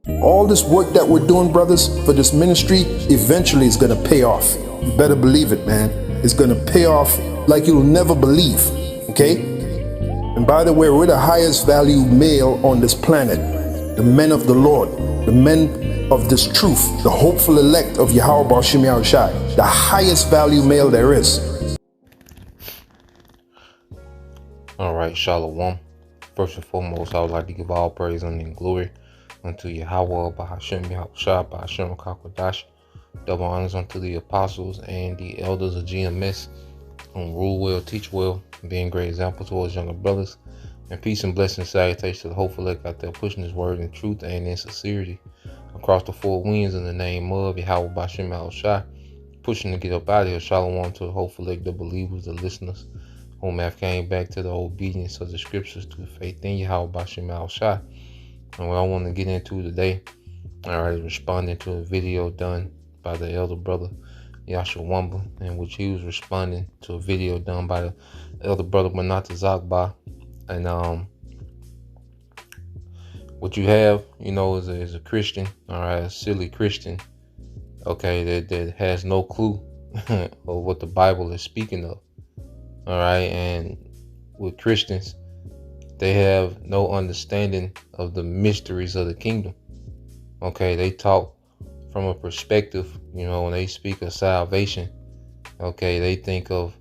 All this work that we're doing, brothers, for this ministry, eventually is going to pay off. You better believe it, man. It's going to pay off like you'll never believe, okay? And by the way, we're the highest value male on this planet. The men of the Lord, the men of this truth, the hopeful elect of Yahweh Bashim Yahushai, the highest value male there is. All right, Shalom. First and foremost, I would like to give all praise and glory unto Yahweh, Bahashem Yahushua, Bahashem Kakwadash. Double honors unto the apostles and the elders of GMS who rule well, teach well, being great example towards younger brothers. And peace and blessings, salutations to the hopeful elect out there pushing his word in truth and in sincerity across the four winds in the name of Yahweh Bahashem Yahushua, pushing to get up out of here. Shalom to the hopeful elect, the believers, the listeners, whom have came back to the obedience of the scriptures to faith in Yahweh Bahashem Yahushua. And what I want to get into today, is responding to a video done by the elder brother Yashua Wamba, in which he was responding to a video done by the elder brother Manata Zagba. And what you have, is a Christian, a silly Christian, that has no clue of what the Bible is speaking of. And with Christians, they have no understanding of the mysteries of the kingdom. They talk from a perspective, when they speak of salvation, they think of,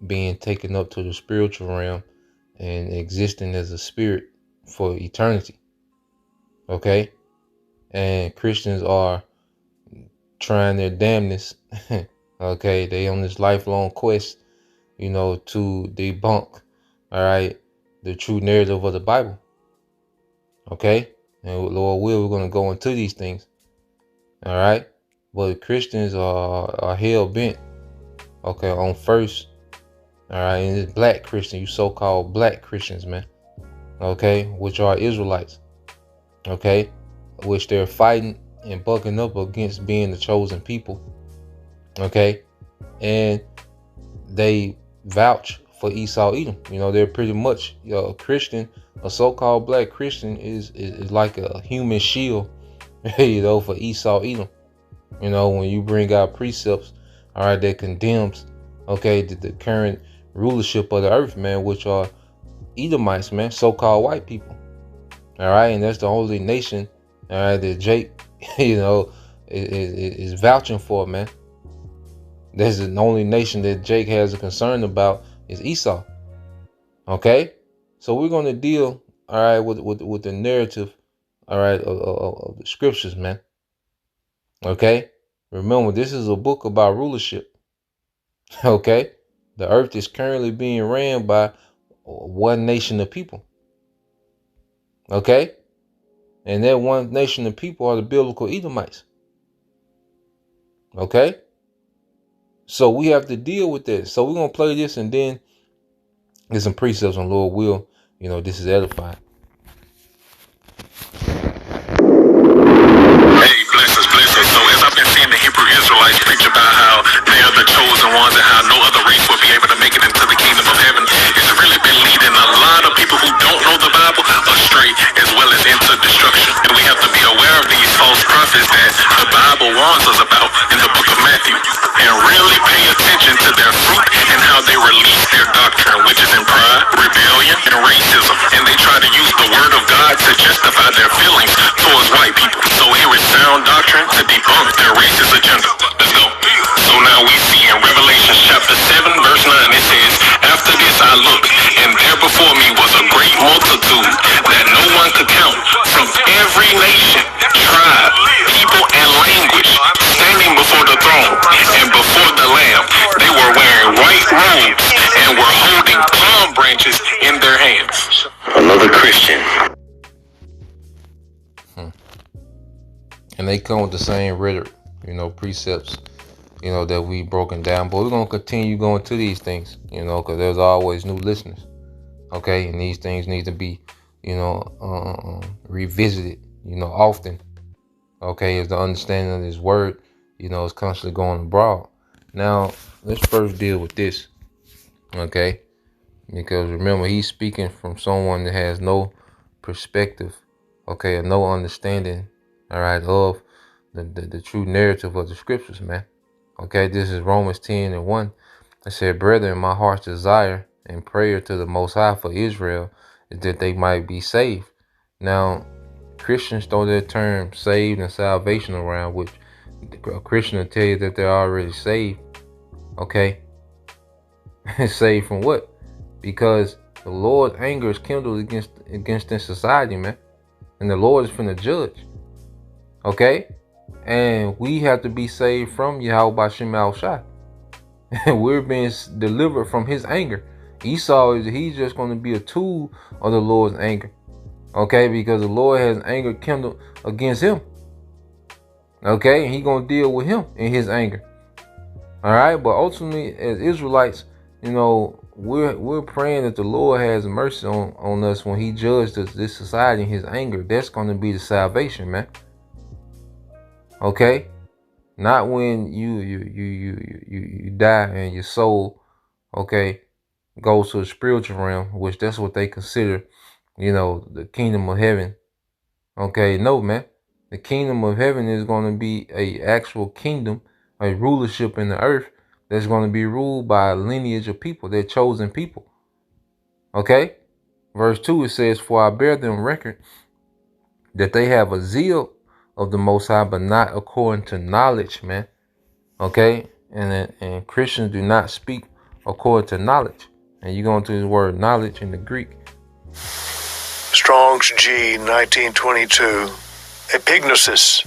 being taken up to the spiritual realm and existing as a spirit for eternity. And Christians are trying their damnness. They on this lifelong quest, to debunk, the true narrative of the Bible. And with Lord will, we're going to go into these things. But Christians are hell bent, on first, and it's black Christian, you so-called black Christians, man, which are Israelites, which they're fighting and bucking up against being the chosen people, and they vouch for Esau Edom. They're pretty much a Christian. A so-called black Christian is like a human shield, for Esau Edom. When you bring out precepts, that condemns, the current rulership of the earth, man, which are Edomites, man, so-called white people. And that's the only nation, that Jake, is vouching for, man. That's the only nation that Jake has a concern about is Esau. So we're going to deal, with the narrative, of the scriptures, man. Remember, this is a book about rulership. The earth is currently being ran by one nation of people. And that one nation of people are the biblical Edomites. So we have to deal with this. So we're going to play this and then get some precepts on Lord will. This is edifying. Hey, blessings. So as I've been seeing the Hebrew Israelites preach about how they are the chosen ones and how no other race will be able to make it into the kingdom of heaven, it's really been leading a lot of people who don't know the Bible astray as well as into destruction. And we have to be aware of these false prophets that the Bible warns us about in the book of Matthew, and really pay attention to their fruit and how they release their doctrine, which is in pride, rebellion, and racism. And they try to use the word of God to justify their feelings towards white people. So here is sound doctrine to debunk their racist agenda. Let's go. So now we see in Revelation chapter 7 verse 9, it says, "After this I looked, and there before me was a great multitude that no one could count, from every nation, tribe, people, and language, standing before the throne and before the Lamb. They were wearing white robes and were holding palm branches in their hands." Another Christian. And they come with the same rhetoric, precepts, that we broken down. But we're going to continue going to these things, because there's always new listeners. And these things need to be, revisited, often. As the understanding of this word, is constantly going abroad. Now, let's first deal with this. Because remember, he's speaking from someone that has no perspective, okay, or no understanding, all right, of the true narrative of the scriptures, man. Okay, this is Romans 10:1. It said, brethren, my heart's desire and prayer to the Most High for Israel is that they might be saved. Now, Christians throw that term saved and salvation around, which a Christian will tell you that they're already saved. Okay? Saved from what? Because the Lord's anger is kindled against this society, man. And the Lord is finna judge. Okay? And we have to be saved from Yahweh Bashim Al-Shai. We're being delivered from his anger. Esau he's just going to be a tool of the Lord's anger. Okay? Because the Lord has anger kindled against him. Okay? And he's going to deal with him in his anger. All right? But ultimately, as Israelites, you know, we're praying that the Lord has mercy on us when he judged this society in his anger. That's going to be the salvation, man. Okay? Not when you die and your soul, okay, goes to the spiritual realm, which that's what they consider, you know, the kingdom of heaven. Okay, no, man. The kingdom of heaven is going to be a actual kingdom, a rulership in the earth that's going to be ruled by a lineage of people, their chosen people. Okay? Verse 2, it says, for I bear them record that they have a zeal of the Most High, but not according to knowledge, man. Okay? And Christians do not speak according to knowledge. And you go into the word knowledge in the Greek. Strong's G 1922. Epignosis.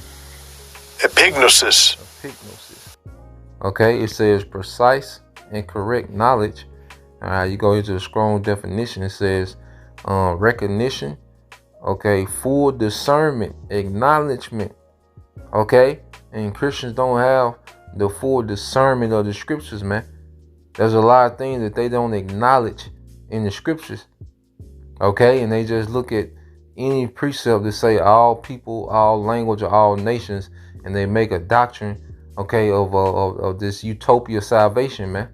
Epignosis. Okay, it says precise and correct knowledge. All right, you go into the Strong definition. It says recognition. Okay, full discernment, acknowledgement. Okay, and Christians don't have the full discernment of the scriptures, man. There's a lot of things that they don't acknowledge in the scriptures. Okay, and they just look at any precept that say all people, all language, or all nations, and they make a doctrine, okay, of this utopia salvation, man.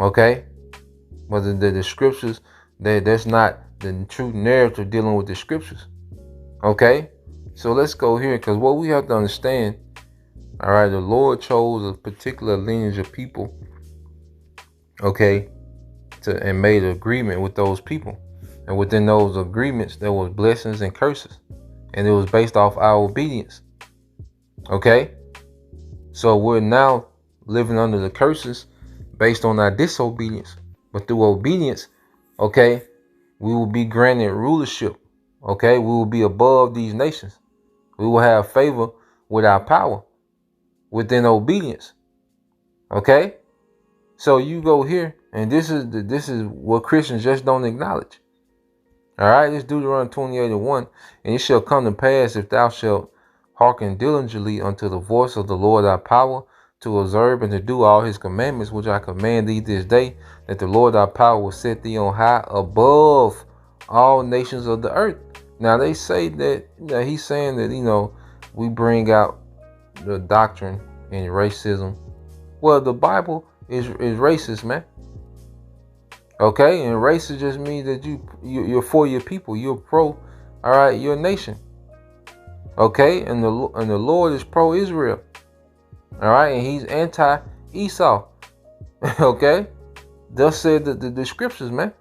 Okay, but the scriptures, that's not the true narrative dealing with the scriptures. Okay, so let's go here, because what we have to understand, all right, the Lord chose a particular lineage of people, okay, and made an agreement with those people. And within those agreements, there was blessings and curses. And it was based off our obedience. Okay? So we're now living under the curses based on our disobedience. But through obedience, okay, we will be granted rulership. Okay? We will be above these nations. We will have favor with our power within obedience. Okay? So you go here, and this is what Christians just don't acknowledge. All right, it's Deuteronomy 28:1, and it shall come to pass, if thou shalt hearken diligently unto the voice of the Lord thy power, to observe and to do all his commandments which I command thee this day, that the Lord thy power will set thee on high above all nations of the earth. Now they say that he's saying that, you know, we bring out the doctrine in racism. Well, the Bible is racist, man. Okay, and racist just means that you're for your people. You're pro, all right, your nation. Okay, and the Lord is pro-Israel. All right, and he's anti-Esau. Okay, thus said the scriptures, man.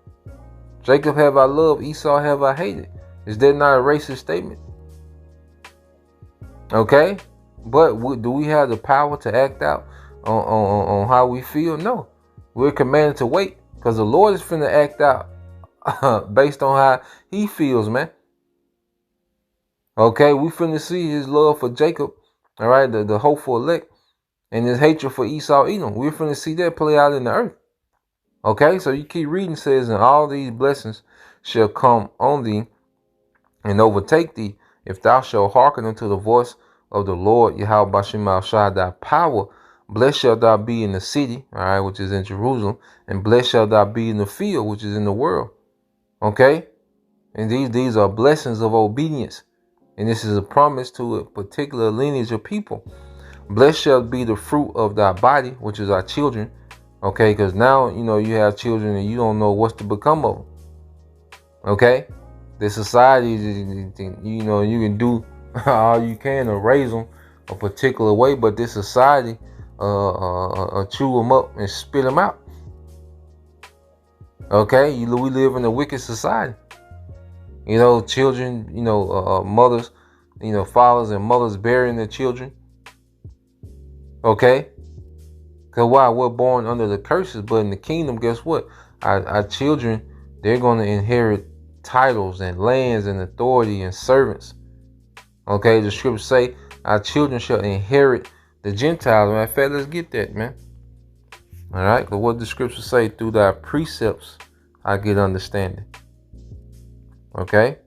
Jacob have I loved, Esau have I hated. Is that not a racist statement? Okay, but do we have the power to act out on how we feel? No, we're commanded to wait. Because the Lord is finna act out based on how he feels, man. Okay, we finna see his love for Jacob, all right, the hopeful elect, and his hatred for Esau, Edom. We're finna see that play out in the earth. Okay, so you keep reading, it says, and all these blessings shall come on thee and overtake thee, if thou shalt hearken unto the voice of the Lord, Yahweh Bashim Al-Shai, thy power. Blessed shalt thou be in the city, all right, which is in Jerusalem, and blessed shalt thou be in the field, which is in the world. Okay? And these are blessings of obedience. And this is a promise to a particular lineage of people. Blessed shall be the fruit of thy body, which is our children. Okay? Because now, you know, you have children and you don't know what's to become of them. Okay? The society, you know, you can do all you can to raise them a particular way, but this society chew them up and spit them out. Okay, we live in a wicked society. You know, children, you know, mothers, you know, fathers and mothers burying their children. Okay, because why? We're born under the curses, but in the kingdom, guess what? Our children, they're going to inherit titles and lands and authority and servants. Okay, the scriptures say our children shall inherit the Gentiles. Matter of fact, let's get that, man. All right, because what the scriptures say, through thy precepts I get understanding. Okay,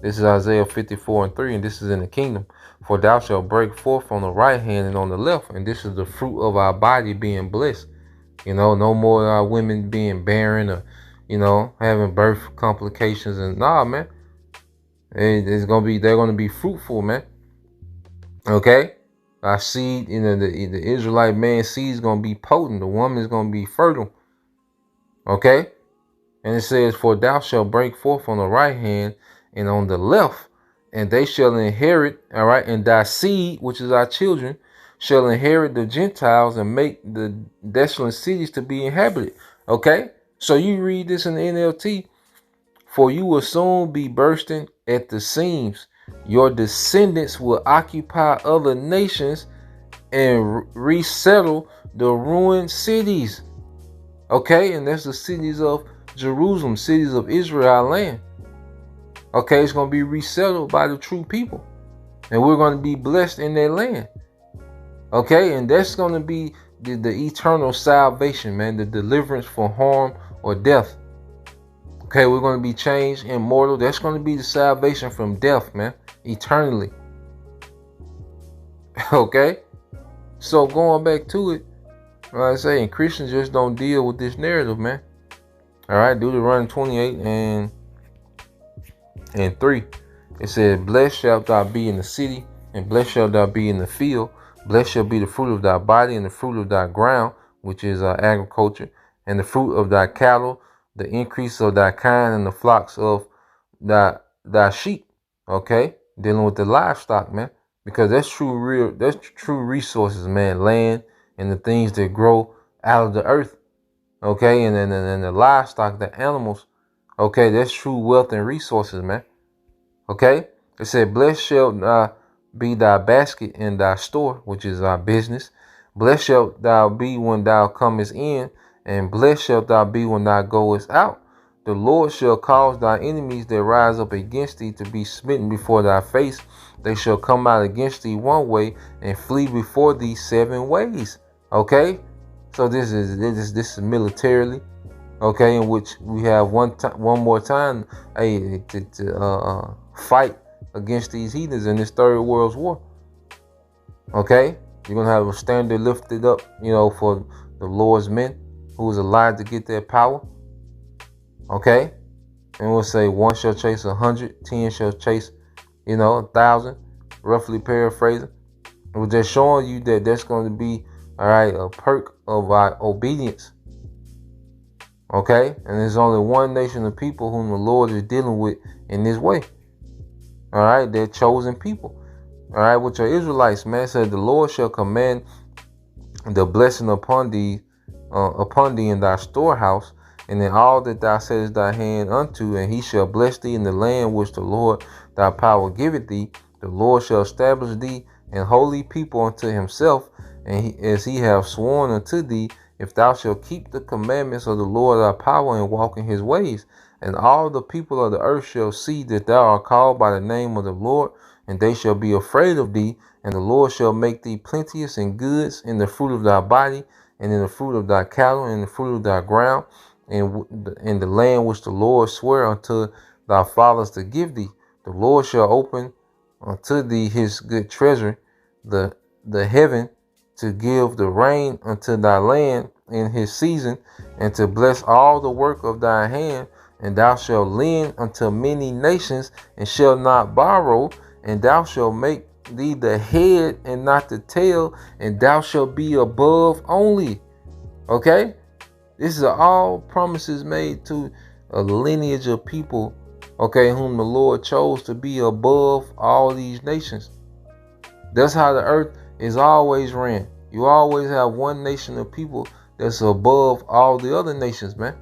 this is Isaiah 54:3, and this is in the kingdom. For thou shalt break forth on the right hand and on the left, and this is the fruit of our body being blessed. You know, no more our women being barren or, you know, having birth complications. And nah, man, they're gonna be fruitful, man. Okay, our seed, you know, the Israelite man's seed is gonna be potent. The woman is gonna be fertile. Okay, and it says, for thou shalt break forth on the right hand and on the left, and they shall inherit. All right, and thy seed, which is our children, shall inherit the Gentiles and make the desolate cities to be inhabited. Okay, so you read this in the NLT. For you will soon be bursting at the seams. Your descendants will occupy other nations and resettle the ruined cities. Okay, and that's the cities of Jerusalem, cities of Israel land. Okay, it's going to be resettled by the true people. And we're going to be blessed in their land. Okay, and that's going to be the eternal salvation, man, the deliverance from harm or death. Okay, we're going to be changed, immortal. That's going to be the salvation from death, man, eternally. Okay, so going back to it, like I say, and Christians just don't deal with this narrative, man. All right, Deuteronomy 28 and 3. It says, blessed shalt thou be in the city, and blessed shalt thou be in the field. Blessed shall be the fruit of thy body, and the fruit of thy ground, which is agriculture, and the fruit of thy cattle, the increase of thy kind, and the flocks of thy sheep. Okay, dealing with the livestock, man, because that's true resources, man, land and the things that grow out of the earth. Okay, and then the livestock, the animals. Okay, that's true wealth and resources, man. Okay, it said, blessed shalt be thy basket and thy store, which is our business. Blessed shalt thou be when thou comest in, and blessed shalt thou be when thou goest out. The Lord shall cause thy enemies that rise up against thee to be smitten before thy face. They shall come out against thee one way and flee before thee 7 ways. Okay, so this is militarily. Okay, in which we have one more time to fight against these heathens in this Third World War. Okay, you're gonna have a standard lifted up, you know, for the Lord's men who is alive to get their power. Okay, and we'll say 1 shall chase 100, 10 shall chase, 1,000, roughly paraphrasing. We're just showing you that that's going to be, all right, a perk of our obedience. Okay, and there's only one nation of people whom the Lord is dealing with in this way. All right, they're chosen people. All right, which are Israelites, man. Said the Lord shall command the blessing upon thee in thy storehouse, and in all that thou settest thy hand unto, and he shall bless thee in the land which the Lord thy power giveth thee. The Lord shall establish thee an holy people unto himself, and as he hath sworn unto thee, if thou shalt keep the commandments of the Lord thy power and walk in his ways. And all the people of the earth shall see that thou art called by the name of the Lord, and they shall be afraid of thee. And the Lord shall make thee plenteous in goods, in the fruit of thy body, and in the fruit of thy cattle, and in the fruit of thy ground, and in the land which the Lord sware unto thy fathers to give thee. The Lord shall open unto thee his good treasure, the heaven, to give the rain unto thy land in his season, and to bless all the work of thy hand. And thou shalt lend unto many nations, and shalt not borrow. And thou shalt make thee the head and not the tail, and thou shalt be above only. Okay, this is all promises made to a lineage of people okay, whom the Lord chose to be above all these nations. That's how the earth is always ran. You always have one nation of people that's above all the other nations, man.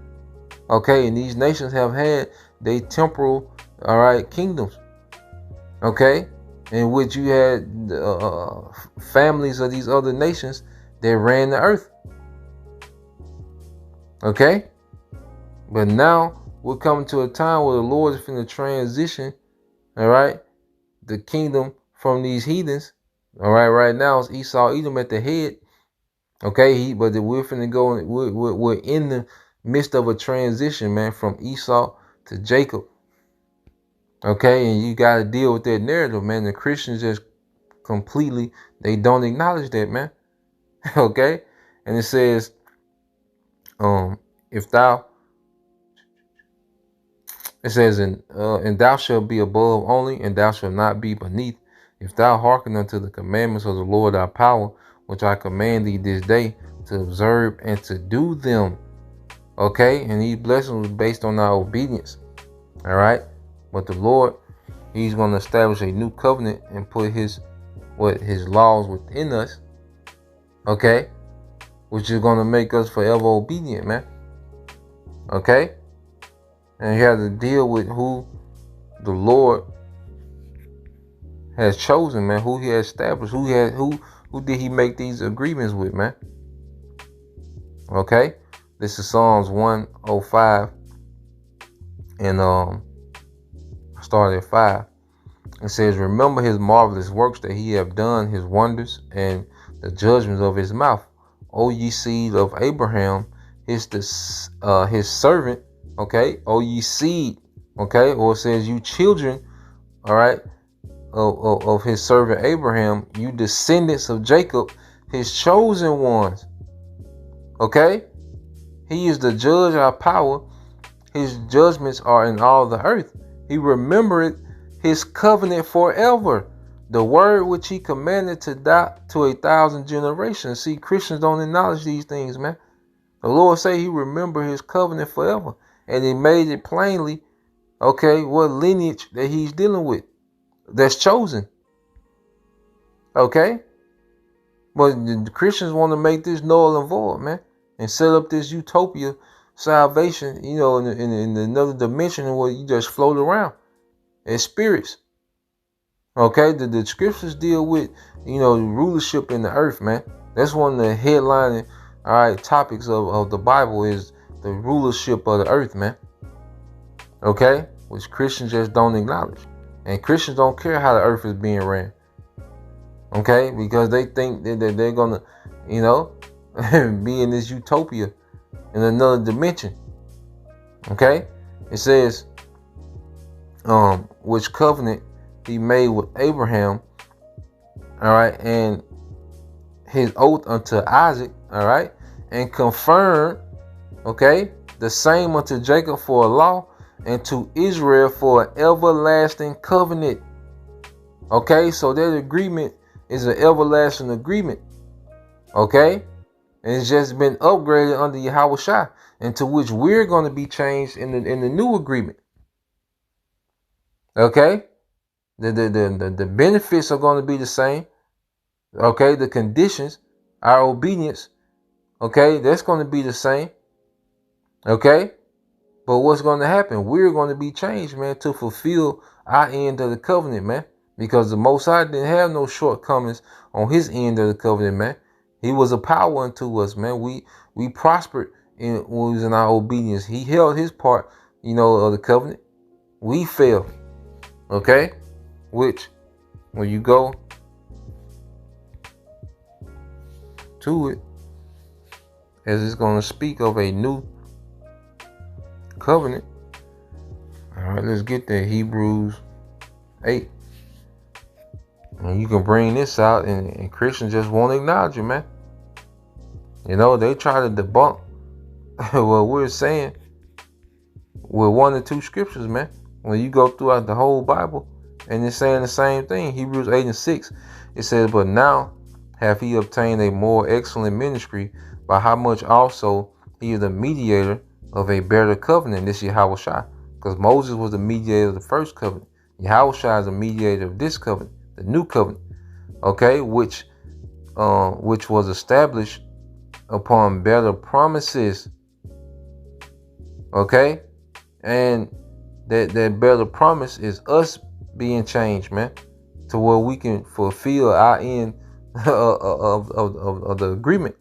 Okay, and these nations have had their temporal, all right, kingdoms. Okay, in which you had families of these other nations that ran the earth. Okay, but now we're coming to a time where the Lord is finna transition, all right, the kingdom from these heathens. All right, right now it's Esau, Edom at the head. Okay, but we're finna go. We're in the midst of a transition, man, from Esau to Jacob. Okay, and you got to deal with that narrative, man. The Christians just completely, they don't acknowledge that, man. Okay, and it says, if thou, it says, and thou shalt be above only, and thou shalt not be beneath. If thou hearken unto the commandments of the Lord thy power, which I command thee this day to observe and to do them. Okay, and these blessings was based on our obedience. All right, but the Lord, he's going to establish a new covenant and put his laws within us. Okay, which is going to make us forever obedient, man. Okay, and you have to deal with who the Lord has chosen, man, who he has established, who did he make these agreements with, man. Okay, this is Psalms 105, and I started at 5. It says, remember his marvelous works that he have done, his wonders, and the judgments of his mouth. O ye seed of Abraham, his servant. Okay, O ye seed. Okay, or it says you children. All right, of his servant Abraham, you descendants of Jacob, his chosen ones. Okay, he is the judge of power. His judgments are in all the earth. He remembered his covenant forever, the word which he commanded to 1,000 generations. See, Christians don't acknowledge these things, man. The Lord say he remembered his covenant forever, and he made it plainly, okay, what lineage that he's dealing with, that's chosen. Okay, but the Christians want to make this null and void, man, and set up this utopia salvation, you know, in another dimension where you just float around as spirits. Okay, the scriptures deal with, you know, rulership in the earth, man. That's one of the headlining, all right, topics of the Bible is the rulership of the earth, man. Okay, which Christians just don't acknowledge, and Christians don't care how the earth is being ran. Okay, because they think that they're gonna, you know, be in this utopia in another dimension. Okay, it says, which covenant he made with Abraham, all right, and his oath unto Isaac, all right, and confirmed, okay, the same unto Jacob for a law, and to Israel for an everlasting covenant. Okay, so that agreement is an everlasting agreement. Okay, and it's just been upgraded under Yahweh Shai, into which we're going to be changed in the new agreement. Okay, the benefits are going to be the same. Okay, the conditions, our obedience, okay, that's going to be the same. Okay, but what's going to happen? We're going to be changed, man, to fulfill our end of the covenant, man, because the Most High didn't have no shortcomings on his end of the covenant, man. He was a power unto us, man. We prospered when we was in our obedience. He held his part, you know, of the covenant. We failed. Okay, which when you go to it, as it's going to speak of a new covenant. All right, let's get there. Hebrews 8. And you can bring this out, and Christians just won't acknowledge it, man. You know, they try to debunk what we're saying with one or two scriptures, man. When you go throughout the whole Bible, and it's saying the same thing. Hebrews 8 and 6, it says, but now hath he obtained a more excellent ministry, by how much also he is the mediator of a better covenant. This is Yahweh Shai, because Moses was the mediator of the first covenant. Yahushua is the mediator of this covenant, the new covenant, okay, which was established upon better promises, okay, and that better promise is us being changed, man, to where we can fulfill our end of the agreement,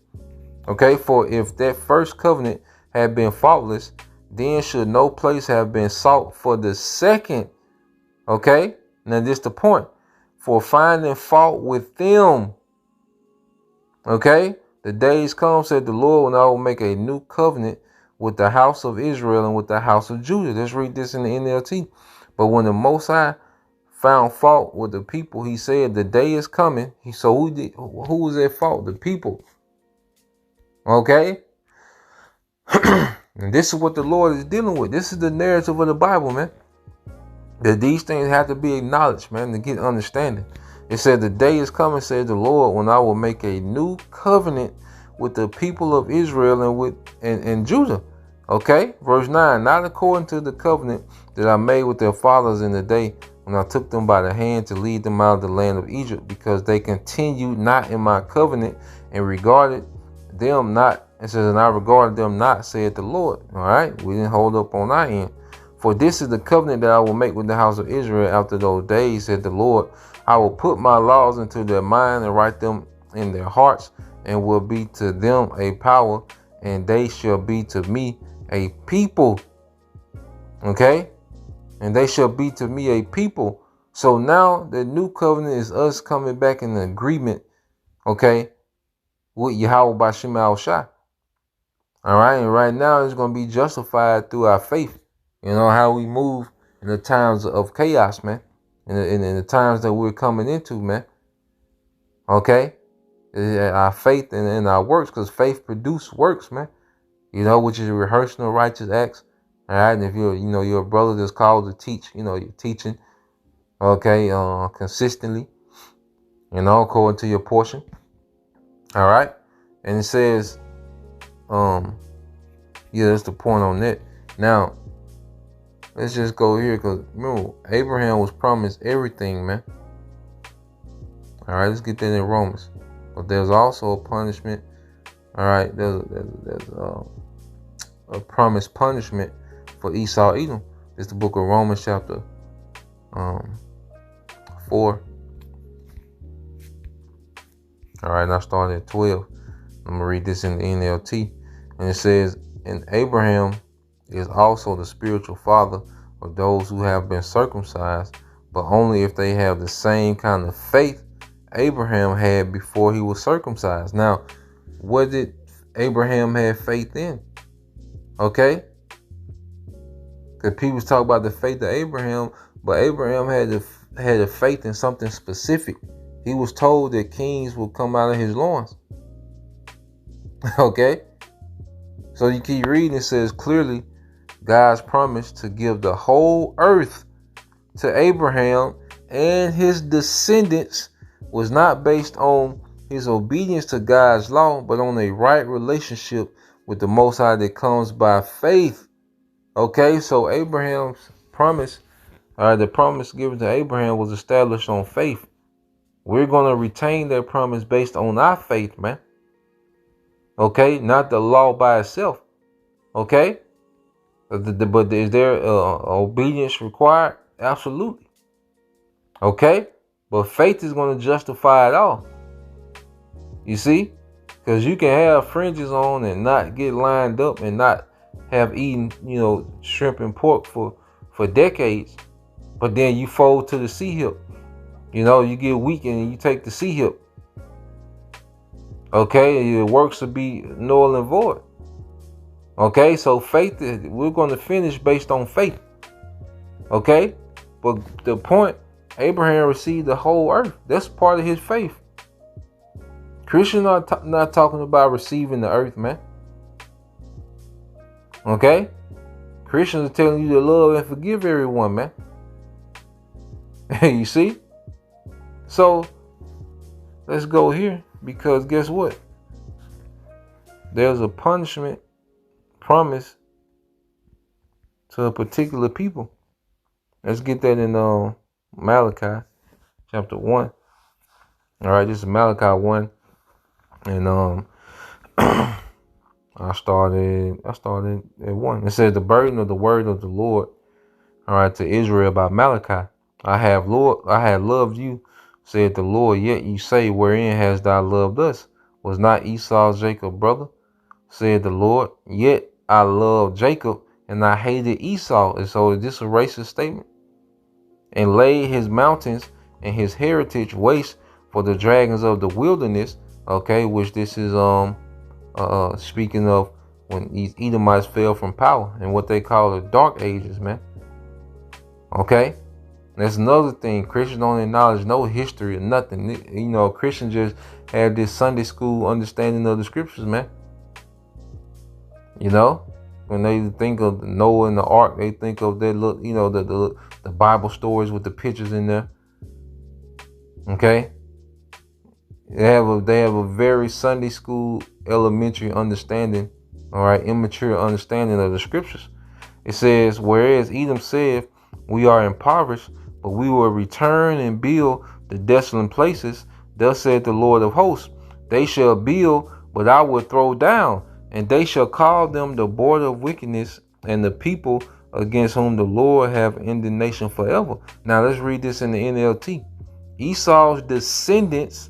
okay. For if that first covenant had been faultless, then should no place have been sought for the second, okay. Now this the point, for finding fault with them, okay. The days come, said the Lord, when I will make a new covenant with the house of Israel and with the house of Judah. Let's read this in the NLT. But when the Most High found fault with the people, he said, the day is coming. So who was at fault? The people. Okay? And this is what the Lord is dealing with. This is the narrative of the Bible, man. That these things have to be acknowledged, man, to get understanding. It said, the day is coming, said the Lord, when I will make a new covenant with the people of Israel and Judah. Okay, verse 9, not according to the covenant that I made with their fathers in the day when I took them by the hand to lead them out of the land of Egypt, because they continued not in my covenant and regarded them not. It says, and I regarded them not, said the Lord. All right, we didn't hold up on our end. For this is the covenant that I will make with the house of Israel after those days, said the Lord. I will put my laws into their mind and write them in their hearts, and will be to them a power, and they shall be to me a people. Okay? And they shall be to me a people. So now the new covenant is us coming back in agreement, okay, with Yahweh Bashim Yahushua. All right, and right now it's going to be justified through our faith. You know how we move in the times of chaos, man. In the times that we're coming into, man. Okay? Our faith and our works, because faith produces works, man. You know, which is a rehearsing of righteous acts. All right, and if you're a brother that's called to teach, you're teaching, okay, consistently, according to your portion. All right, and it says, that's the point on that. Now, let's just go here, because remember, Abraham was promised everything, man. All right, let's get that in Romans. But there's also a punishment. All right, there's a promised punishment for Esau Edom. It's the book of Romans chapter 4. All right, and I started at 12. I'm going to read this in the NLT. And it says, and Abraham is also the spiritual father of those who have been circumcised, but only if they have the same kind of faith Abraham had before he was circumcised. Now, what did Abraham have faith in? Okay? Because people talk about the faith of Abraham, but Abraham had a faith in something specific. He was told that kings will come out of his loins. Okay? So you keep reading, it says clearly God's promise to give the whole earth to Abraham and his descendants was not based on his obedience to God's law, but on a right relationship with the Most High that comes by faith. Okay, so Abraham's promise, the promise given to Abraham was established on faith. We're going to retain that promise based on our faith, man. Okay, not the law by itself. Okay, but is there obedience required? Absolutely. Okay, but faith is going to justify it all. You see, because you can have fringes on and not get lined up and not have eaten, shrimp and pork for decades, but then you fold to the C hip. You get weak and you take the C hip. Okay, your works will be null and void. Okay, so faith, we're going to finish based on faith. Okay, but the point, Abraham received the whole earth. That's part of his faith. Christians are not talking about receiving the earth, man. Okay, Christians are telling you to love and forgive everyone, man. You see? So let's go here, because guess what? There's a punishment promise to a particular people. Let's get that in Malachi chapter 1. All right, this is Malachi 1. And I started at 1. It says the burden of the word of the Lord, all right, to Israel by Malachi. I had loved you, said the Lord, yet you say, wherein hast thou loved us? Was not Esau Jacob's brother? Said the Lord, yet I loved Jacob, and I hated Esau. And so is this a racist statement? And laid his mountains and his heritage waste for the dragons of the wilderness. Okay, which this is speaking of when these Edomites fell from power and what they call the dark ages, man. Okay, that's another thing. Christians don't acknowledge no history or nothing. You know, Christians just have this Sunday school understanding of the scriptures, man. You know, when they think of Noah and the ark, they think of that look, you know, the Bible stories with the pictures in there. Okay, they have a very Sunday school elementary understanding, all right, immature understanding of the scriptures. It says, whereas Edom said, we are impoverished, but we will return and build the desolate places. Thus said the Lord of hosts, they shall build, but I will throw down, and they shall call them the border of wickedness, and the people against whom the Lord have indignation forever. Now let's read this in the NLT. Esau's descendants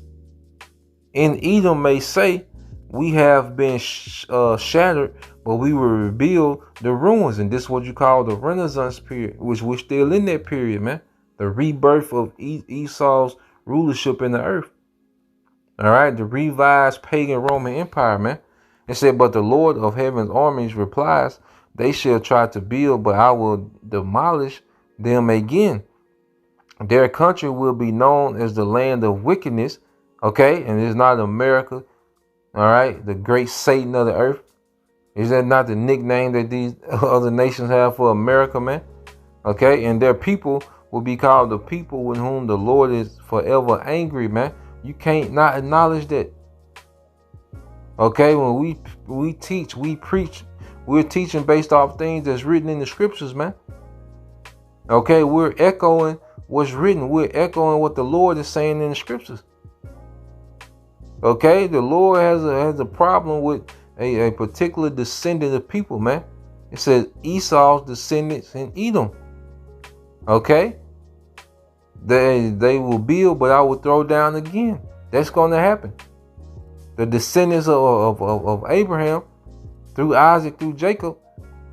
in Edom may say, we have been shattered, but we will rebuild the ruins. And this is what you call the Renaissance period, which we're still in that period, man. The rebirth of Esau's rulership in the earth. All right, the revised pagan Roman Empire, man. It said, but the Lord of heaven's armies replies, they shall try to build, but I will demolish them again. Their country will be known as the land of wickedness. Okay, and it's not America. All right, the great Satan of the earth. Is that not the nickname that these other nations have for America, man? Okay, and their people will be called the people with whom the Lord is forever angry, man. You can't not acknowledge that. Okay, when we teach, we preach, we're teaching based off things that's written in the scriptures, man. Okay, we're echoing what's written. We're echoing what the Lord is saying in the scriptures. Okay, the Lord has a problem with a particular descendant of people, man. It says Esau's descendants in Edom. Okay, they will build, but I will throw down again. That's going to happen. The descendants of Abraham, through Isaac, through Jacob.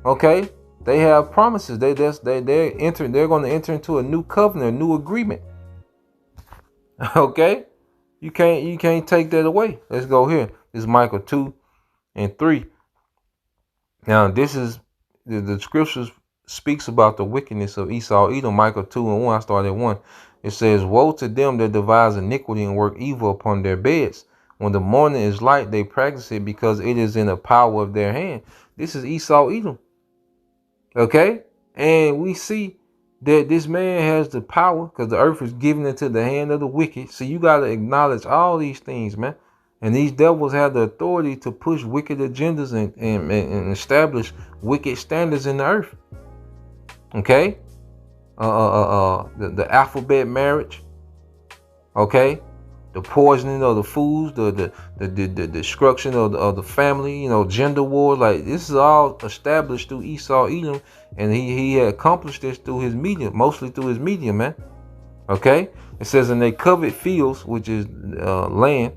Okay, they have promises. They're going to enter into a new covenant, a new agreement. Okay. You can't take that away. Let's go here. This is Micah 2 and 3. Now, this is the scriptures speaks about the wickedness of Esau, Edom. Micah 2 and 1. I started at 1. It says, woe to them that devise iniquity and work evil upon their beds. When the morning is light, they practice it because it is in the power of their hand. This is Esau, Edom. Okay? And we see that this man has the power because the earth is given into the hand of the wicked. So you got to acknowledge all these things, man. And these devils have the authority to push wicked agendas and establish wicked standards in the earth. Okay? The alphabet marriage. Okay? The poisoning of the foods, the destruction of the family, you know, gender wars. Like, this is all established through Esau, Edom, and he had accomplished this through his media, mostly through his media, man. Okay, it says, and they covet fields, which is land,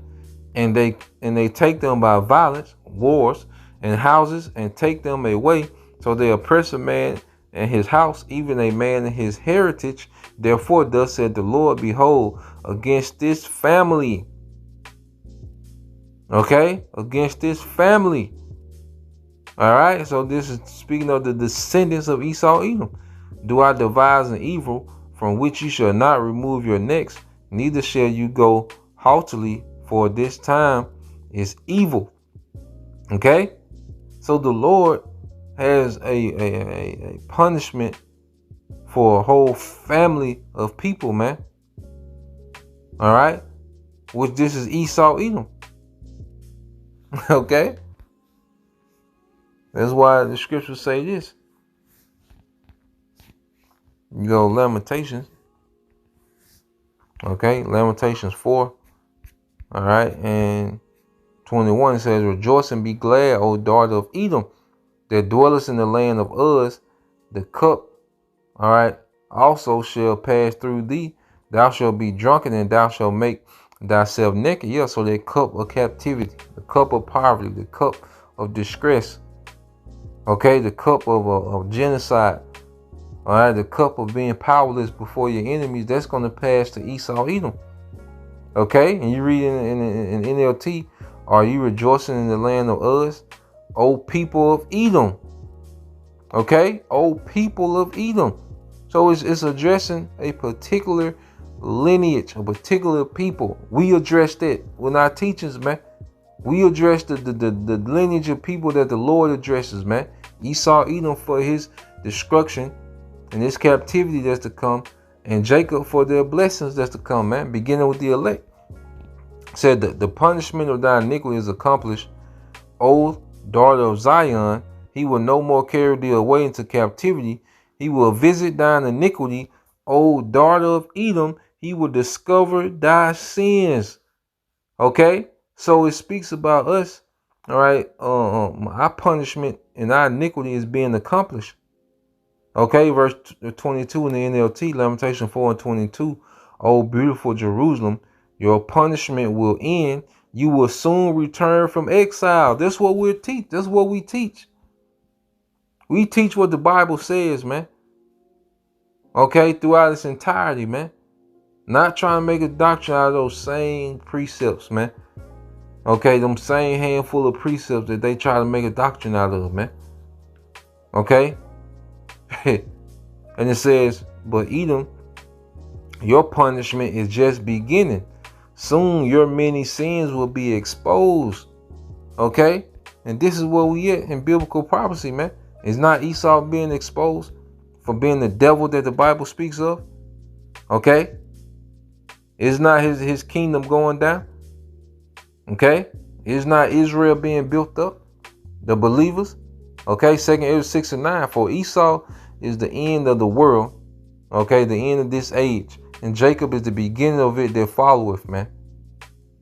and they take them by violence, wars, and houses, and take them away. So they oppress a man and his house, even a man and his heritage. Therefore, thus said the Lord, behold, against this family. Okay, against this family. All right, so this is speaking of the descendants of Esau, Edom. Do I devise an evil from which you shall not remove your necks, neither shall you go haughtily, for this time is evil. Okay, so the Lord has a punishment for a whole family of people, man. All right, which this is Esau, Edom. Okay, that's why the scriptures say this. You go Lamentations. Okay, Lamentations 4. All right, and 21 says, "Rejoice and be glad, O daughter of Edom, that dwellest in the land of Uz. The cup, all right, also shall pass through thee. Thou shalt be drunken, and thou shalt make thyself naked." Yeah, so that cup of captivity, the cup of poverty, the cup of distress, okay, the cup of genocide, all right, the cup of being powerless before your enemies, that's going to pass to Esau, Edom. Okay, and you read in NLT, "Are you rejoicing in the land of Uz, O people of Edom?" Okay, O people of Edom. So it's addressing a particular lineage, a particular people. We address that with our teachings, man. We address the lineage of people that the Lord addresses, man. Esau, Edom for his destruction and his captivity that's to come, and Jacob for their blessings that's to come, man. Beginning with the elect. Said that the punishment of thy iniquity is accomplished, O daughter of Zion. He will no more carry thee away into captivity. He will visit thine iniquity, O daughter of Edom. He will discover thy sins. Okay, so it speaks about us. All right, our punishment and our iniquity is being accomplished. Okay, verse 22 in the NLT, Lamentation 4 and 22. "O beautiful Jerusalem, your punishment will end. You will soon return from exile." That's what we teach. That's what we teach. We teach what the Bible says, man. Okay, throughout its entirety, man. Not trying to make a doctrine out of those same precepts, man. Okay, them same handful of precepts that they try to make a doctrine out of, man. Okay? And it says, "But Edom, your punishment is just beginning. Soon your many sins will be exposed." Okay? And this is where we at in biblical prophecy, man. It's not Esau being exposed for being the devil that the Bible speaks of. Okay? It's not his kingdom going down. Okay? It's not Israel being built up. The believers. Okay? 2 Ezra 6 and 9. "For Esau is the end of the world." Okay? The end of this age. "And Jacob is the beginning of it that followeth," man.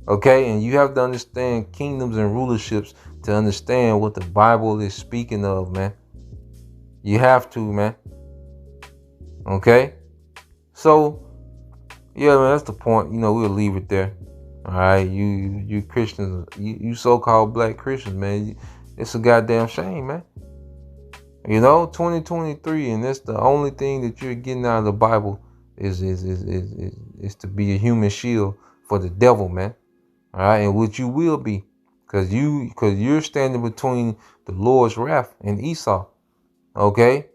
Okay? And you have to understand kingdoms and rulerships to understand what the Bible is speaking of, man. You have to, man. Okay? So, yeah, man, that's the point. We'll leave it there. All right? You Christians, you so-called black Christians, man, it's a goddamn shame, man. 2023, and that's the only thing that you're getting out of the Bible is to be a human shield for the devil, man. All right? And which you will be, because you're standing between the Lord's wrath and Esau. Okay?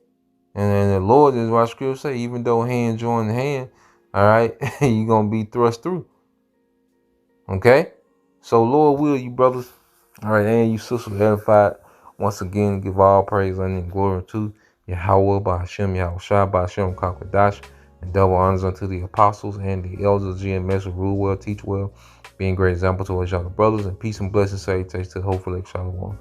And the Lord is what Scripture say, even though hand join hand, all right, you're going to be thrust through. Okay? So Lord will, you brothers, all right, and you sisters edified, once again, give all praise and glory to Yahweh, by Hashem, Yahushua, by Hashem, Kakwadash, and double honors unto the apostles and the elders of GMS who rule well, teach well, being great example to us, y'all brothers, and peace and blessings, salutations to the whole Shalom.